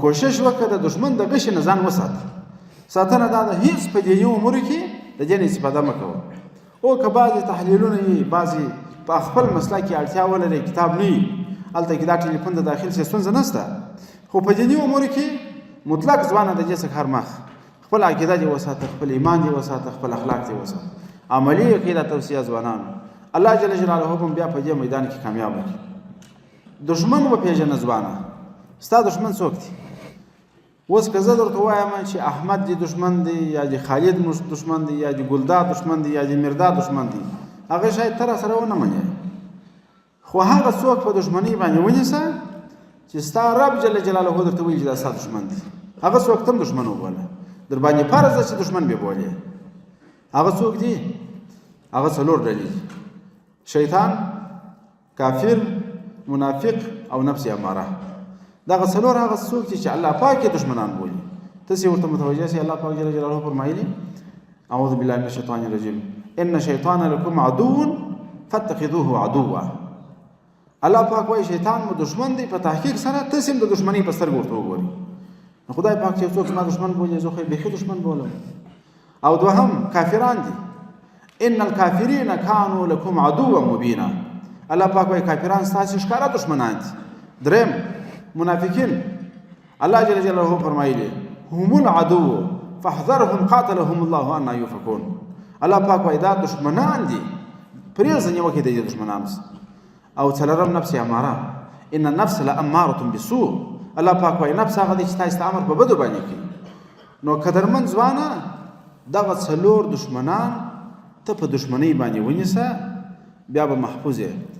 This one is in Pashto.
کوشش وکړه د دشمن د غش نه ځان وساته. ساتنه دا ده هیڅ په دیني امورو کې د دین استفاده مه کوه. او که بعضې تحلیلونه وي، بعضې په خپل مسله کې اړتیا ولري، کتاب نه وي، هلته کې دا ټلیفون د داخل څه ستونزه نشته. خو په دیني امورو کې مطلق ځوانه د دې څخه هر مخ خپل عقیده دې وساته، خپل ایمان دې وساته، خپل اخلاق دې وساته. عملي عقیده توصیه ځوانانو الله جل جلاله هم بیا په دې میدان کې کامیاب کړي. دشمن وپېژنه ځوانه، ستا دشمن څوک دی؟ اوس که زه درته وایم چې احمد دی دشمن دی، یا د خالد دشمن دی، یا د ګلداد دشمن دی، یا د مرداد دشمن دی، هغه شاید ته راسره ونه منې. خو هغه څوک په دشمنۍ باندې ونیسه چې ستا رب جل جلاله درته وایي چې دا ستا دشمن دی، هغه څوک ته هم دشمن وبوله. در باندې فرض ده چې دشمن بې بولې. هغه څوک دی؟ هغه څلور ډلې دي: شیطان، کافر، منافق او نفس اماره. دغه څلور هغه څوک دي چې الله پاک یې دشمنان بولي. تاسې ورته متوجه سئ. الله پاک جل جلاله فرمایلي: اعوذ بالله من الشیطان الرجیم ان شیطان لکم عدو فاتخذوه عدوا. الله پاک وایي شیطان مو دشمن دی، په تحقیق سره تاسې هم د دشمنۍ په سترګو ورته وګورئ. نو خدای پاک چې څوک زما دشمن بولي، زه خو یې بیخي دشمن بولم. او دوهم کافران دي: ان الکافرین کانوا لکم عدوا مبینا. الله پاک وایي کافران ستاسې ښکاره دشمنان دي. دریم منافقین، الله جل جلاله فرمایلی: هم العدو فاحذرهم قاتلهم الله ان یؤفکون. الله پاک وایي دا دشمنان دي، پرېږده نیوکې د دې دشمنانو. او څلورم نفس اماره، ان النفس لاماره بالسوء. الله پاک وایي نفس هغه دی چې تاسې ته امر په بدو باندې کوي. نو قدرمن ځوانه دغه څلور دشمنان ته په دشمنۍ باندې ونیسه، بیا به محفوظ یې.